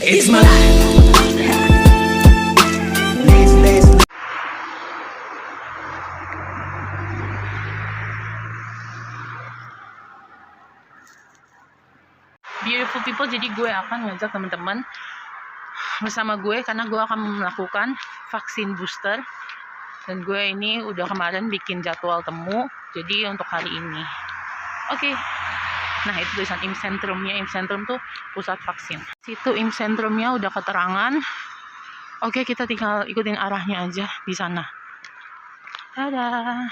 It's my life. Beautiful people, jadi gue akan ngajak teman-teman bersama gue karena gue akan melakukan vaksin booster, dan gue ini udah kemarin bikin jadwal temu jadi untuk hari ini. Oke. Nah, itu tulisan Imsentrumnya. Imsentrum tuh pusat vaksin. Situ Imsentrumnya udah keterangan. Oke, kita tinggal ikutin arahnya aja di sana. Dadah.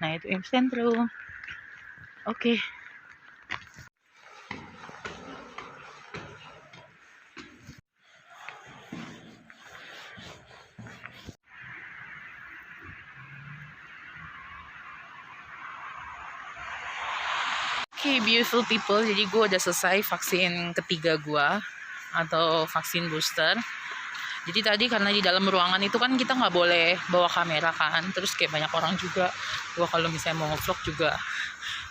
Nah, itu Imsentrum. Oke. Oke, beautiful people, jadi gue udah selesai vaksin ketiga gue atau vaksin booster. Jadi tadi karena di dalam ruangan itu kan kita nggak boleh bawa kamera kan, terus kayak banyak orang juga. Gue kalau misalnya mau nge-vlog juga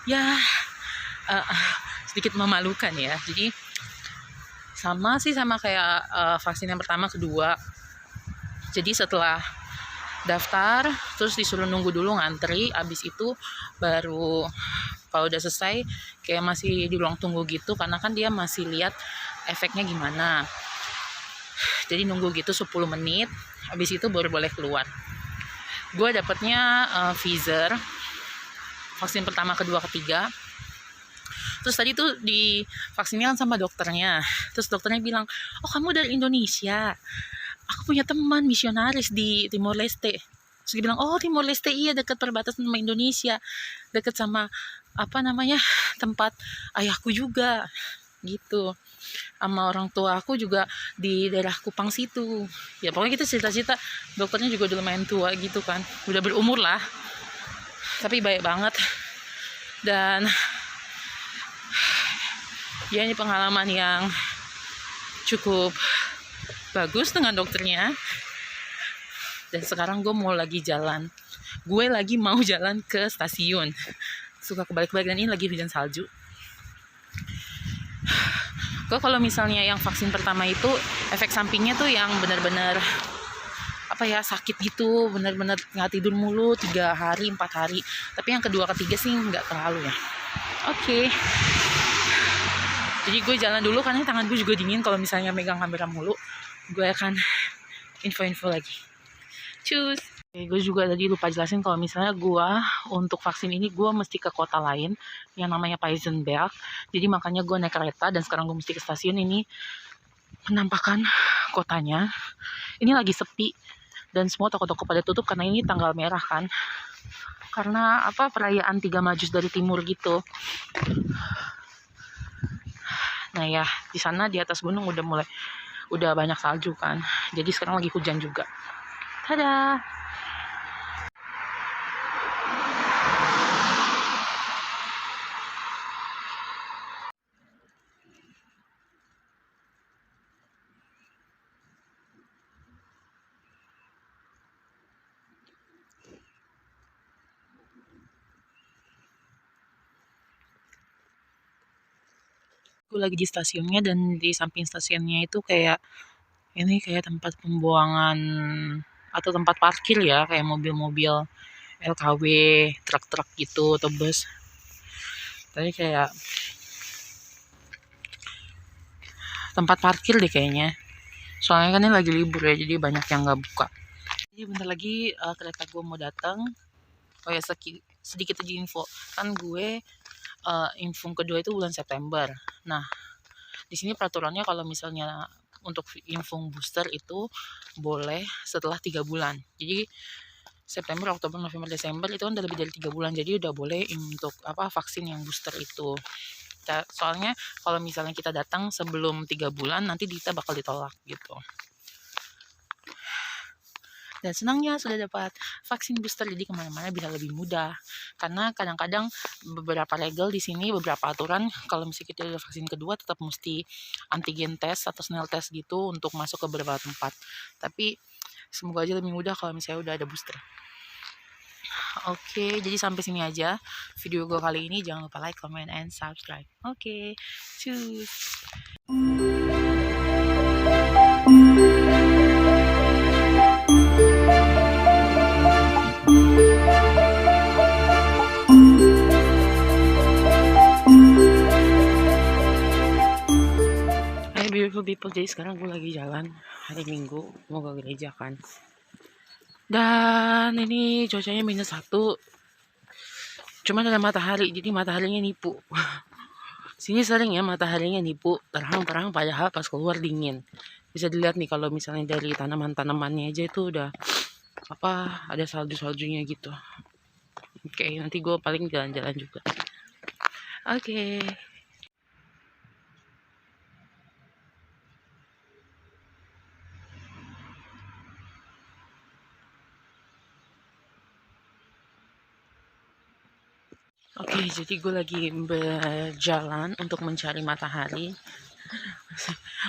ya sedikit memalukan ya. Jadi sama kayak vaksin yang pertama kedua. Jadi setelah daftar terus disuruh nunggu dulu ngantri, abis itu baru kalau udah selesai kayak masih di ruang tunggu gitu, karena kan dia masih lihat efeknya gimana. Jadi nunggu gitu 10 menit, habis itu baru boleh keluar. Gue dapetnya Pfizer, vaksin pertama, kedua, ketiga. Terus tadi tuh di vaksinnya kan sama dokternya. Terus dokternya bilang, oh kamu dari Indonesia, aku punya teman misionaris di Timor Leste. Terus dia bilang, oh Timor Leste iya, dekat perbatasan sama Indonesia, dekat sama tempat ayahku juga gitu, sama orang tua aku juga di daerah Kupang situ. Ya pokoknya kita cerita-cerita. Dokternya juga udah lumayan tua gitu kan, udah berumur lah, tapi baik banget. Dan ya ini pengalaman yang cukup bagus dengan dokternya. Dan sekarang gue mau jalan ke stasiun. Suka kebalik-balik, dan ini lagi hujan salju. Gue kalau misalnya yang vaksin pertama itu efek sampingnya tuh yang benar-benar sakit gitu, benar-benar nggak tidur mulu 3 hari 4 hari. Tapi yang kedua ketiga sih nggak terlalu ya. Oke. Jadi gue jalan dulu karena tangan gue juga dingin kalau misalnya megang kamera mulu. Gue akan info-info lagi. Cus. Gue juga tadi lupa jelasin kalau misalnya gue untuk vaksin ini gue mesti ke kota lain yang namanya Peisenberg. Jadi makanya gue naik kereta dan sekarang gue mesti ke stasiun ini. Penampakan kotanya ini lagi sepi dan semua toko-toko pada tutup karena ini tanggal merah kan. Karena perayaan 3 Majus dari timur gitu. Nah ya, di sana di atas gunung udah banyak salju kan. Jadi sekarang lagi hujan juga. Tada. Gue lagi di stasiunnya, dan di samping stasiunnya itu kayak tempat pembuangan atau tempat parkir ya, kayak mobil-mobil LKW, truk-truk gitu atau bus. Tapi kayak tempat parkir deh kayaknya. Soalnya kan ini lagi libur ya, jadi banyak yang nggak buka. Jadi bentar lagi kereta gue mau datang. Oh ya, sedikit aja info. Kan gue infung kedua itu bulan September. Nah, di sini peraturannya kalau misalnya untuk infung booster itu boleh setelah 3 bulan. Jadi September, Oktober, November, Desember itu kan udah lebih dari 3 bulan. Jadi udah boleh untuk vaksin yang booster itu. Soalnya kalau misalnya kita datang sebelum 3 bulan, nanti kita bakal ditolak gitu. Dan senangnya sudah dapat vaksin booster, jadi kemana-mana bisa lebih mudah. Karena kadang-kadang beberapa legal di sini, beberapa aturan kalau misalnya kita udah vaksin kedua tetap mesti antigen test atau snel test gitu untuk masuk ke beberapa tempat. Tapi semoga aja lebih mudah kalau misalnya udah ada booster. Oke, jadi sampai sini aja video gue kali ini. Jangan lupa like, comment, and subscribe. Oke, cus. beautiful people. Jadi sekarang gue lagi jalan hari Minggu mau ke gereja kan. Dan ini cuacanya -1. Cuman ada matahari, jadi mataharinya nipu. Sini sering ya mataharinya nipu, terang-terang padahal pas keluar dingin. Bisa dilihat nih kalau misalnya dari tanaman-tanamannya aja itu udah ada salju-saljunya gitu. Oke, nanti gue paling jalan-jalan juga. Oke. Oke, jadi gue lagi berjalan untuk mencari matahari.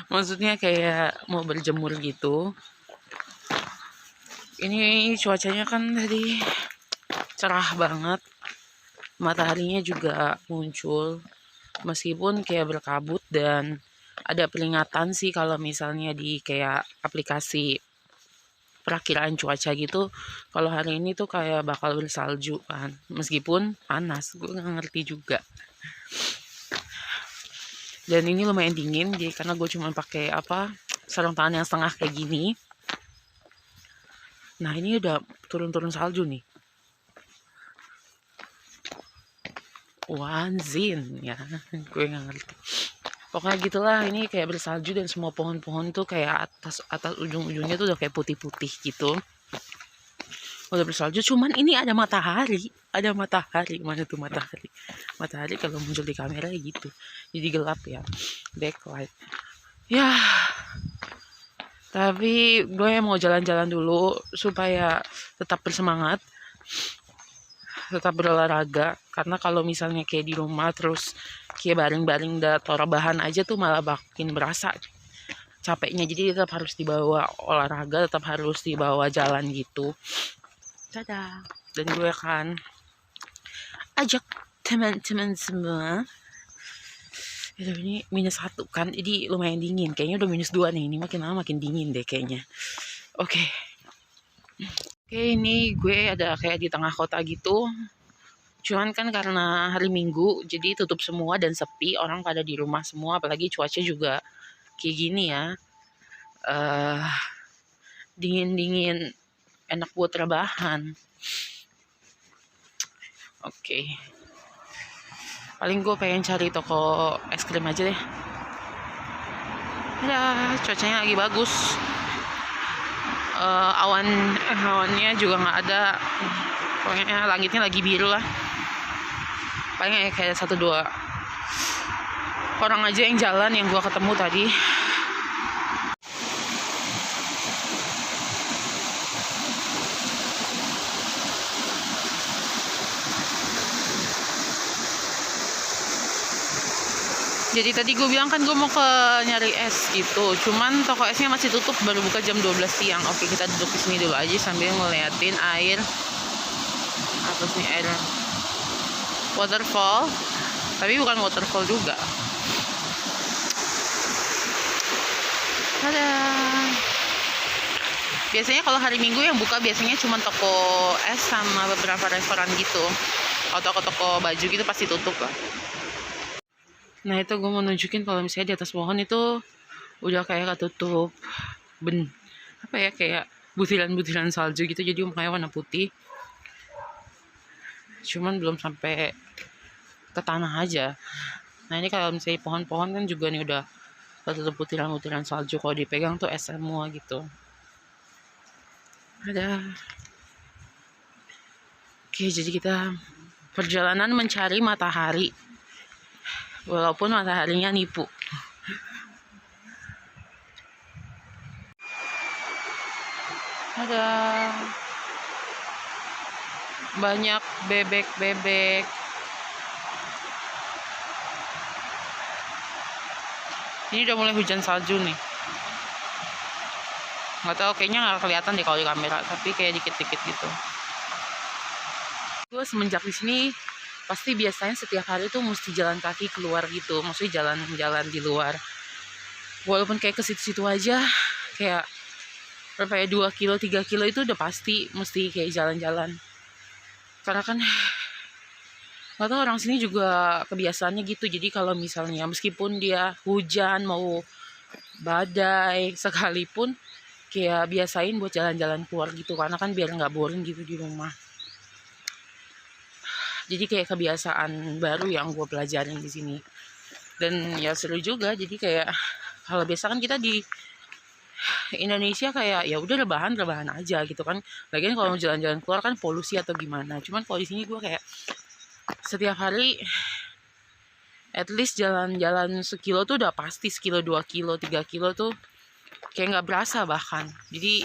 Maksudnya kayak mau berjemur gitu. Ini cuacanya kan tadi cerah banget. Mataharinya juga muncul. Meskipun kayak berkabut dan ada peringatan sih kalau misalnya di kayak aplikasi perakiraan cuaca gitu, kalau hari ini tuh kayak bakal bersalju kan, meskipun panas, gue nggak ngerti juga. Dan ini lumayan dingin, jadi karena gue cuma pakai sarung tangan yang setengah kayak gini. Nah ini udah turun-turun salju nih. Wanzin ya, gue nggak ngerti. Pokoknya gitulah, ini kayak bersalju dan semua pohon-pohon tuh kayak atas ujung-ujungnya tuh udah kayak putih-putih gitu. Udah bersalju, cuman ini ada matahari. Mana tuh matahari? Matahari kalau muncul di kamera gitu, jadi gelap ya, backlight ya. Tapi gue mau jalan-jalan dulu supaya tetap bersemangat, tetap berolahraga. Karena kalau misalnya kayak di rumah terus kayak baring-baring atau rebahan aja tuh malah makin berasa capeknya. Jadi tetap harus dibawa olahraga, tetap harus dibawa jalan gitu. Dadah. Dan gue akan ajak teman-teman semua. Ini -1 kan, jadi lumayan dingin. Kayaknya udah -2 nih. Ini makin lama makin dingin deh kayaknya. Oke, ini gue ada kayak di tengah kota gitu. Cuman kan karena hari Minggu, jadi tutup semua dan sepi. Orang pada di rumah semua, apalagi cuaca juga kayak gini ya. Dingin-dingin, enak buat rebahan. Oke. Paling gue pengen cari toko es krim aja deh. Ya, cuacanya lagi bagus. Awannya juga nggak ada. Pokoknya langitnya lagi biru lah. Paling kayak 1-2 orang aja yang jalan yang gue ketemu tadi. Jadi tadi gue bilang kan gue mau ke nyari es gitu. Cuman toko esnya masih tutup, baru buka jam 12 siang. Oke, kita duduk di sini dulu aja sambil ngeliatin air. Apa sih air? Waterfall. Tapi bukan waterfall juga. Ada. Biasanya kalau hari Minggu yang buka biasanya cuma toko es sama beberapa restoran gitu. Kalau toko-toko baju gitu pasti tutup lah. Nah itu gue mau nunjukin kalau misalnya di atas pohon itu udah kayak ketutup kayak butiran-butiran salju gitu, jadi makanya warna putih. Cuman belum sampai ke tanah aja. Nah ini kalau misalnya pohon-pohon kan juga nih udah ketutup butiran-butiran salju, kalau dipegang tuh es semua gitu. Ada. Oke, jadi kita perjalanan mencari matahari. Walaupun mataharinya nipu. Ada banyak bebek-bebek. Ini udah mulai hujan salju nih. Nggak tahu, kayaknya nggak kelihatan deh kalau di kamera, tapi kayak dikit-dikit gitu. Gue semenjak di sini pasti biasanya setiap hari tuh mesti jalan kaki keluar gitu, maksudnya jalan-jalan di luar. Walaupun kayak ke situ-situ aja, kayak berapa ya, 2 kilo, 3 kilo itu udah pasti mesti kayak jalan-jalan. Karena kan nggak tahu, orang sini juga kebiasaannya gitu. Jadi kalau misalnya meskipun dia hujan mau badai sekalipun, kayak biasain buat jalan-jalan keluar gitu, karena kan biar nggak boring gitu di rumah. Jadi kayak kebiasaan baru yang gue pelajarin di sini. Dan ya seru juga. Jadi kayak kalau biasa kan kita di Indonesia kayak ya udah rebahan aja gitu kan. Lagian kalau mau jalan-jalan keluar kan polusi atau gimana. Cuman kalau di sini gue kayak setiap hari at least jalan-jalan sekilo tuh udah pasti, sekilo, 2 kilo, 3 kilo tuh kayak nggak berasa bahkan. Jadi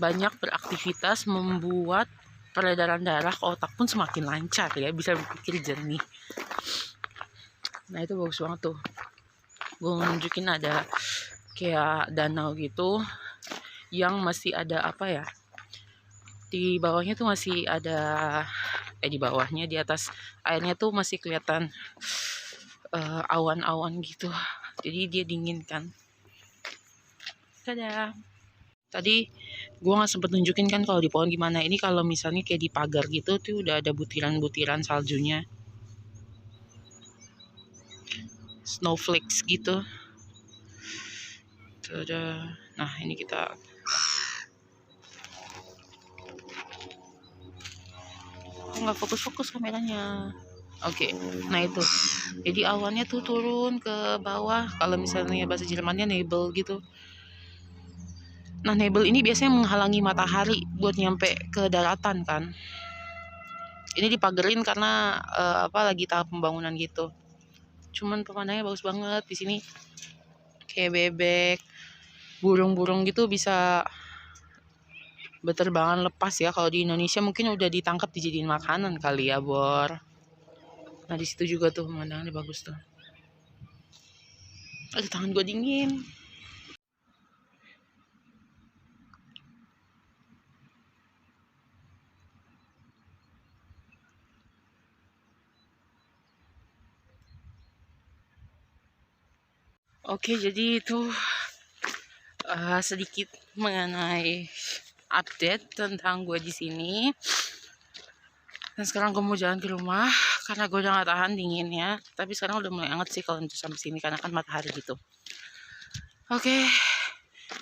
banyak beraktivitas membuat peredaran darah ke otak pun semakin lancar ya, bisa berpikir jernih. Nah itu bagus banget tuh. Gue nunjukin ada kayak danau gitu yang masih ada apa ya, di bawahnya tuh masih ada di bawahnya, di atas airnya tuh masih kelihatan awan-awan gitu. Jadi dia dingin kan. Dadah. Tadi gue nggak sempet nunjukin kan kalau di pohon gimana. Ini kalau misalnya kayak di pagar gitu tuh udah ada butiran-butiran saljunya, snowflakes gitu. Tada. Nah ini kita nggak fokus-fokus kameranya. Oke, nah itu. Jadi awannya tuh turun ke bawah. Kalau misalnya bahasa Jermannya nebel gitu. Nah, nebel ini biasanya menghalangi matahari buat nyampe ke daratan kan. Ini dipagerin karena lagi tahap pembangunan gitu. Cuman pemandangannya bagus banget di sini. Kayak bebek, burung-burung gitu bisa berterbangan lepas ya. Kalau di Indonesia mungkin udah ditangkap dijadiin makanan kali ya, Bor. Nah, di situ juga tuh pemandangannya bagus tuh. Aduh, tangan gue dingin. Oke, jadi itu sedikit mengenai update tentang gue di sini. Dan sekarang gue mau jalan ke rumah karena gue udah gak tahan dinginnya. Tapi sekarang udah mulai anget sih kalau untuk sampai sini karena kan matahari gitu. Oke,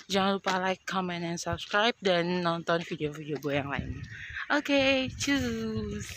jangan lupa like, comment, dan subscribe dan nonton video-video gue yang lainnya. Oke, cus.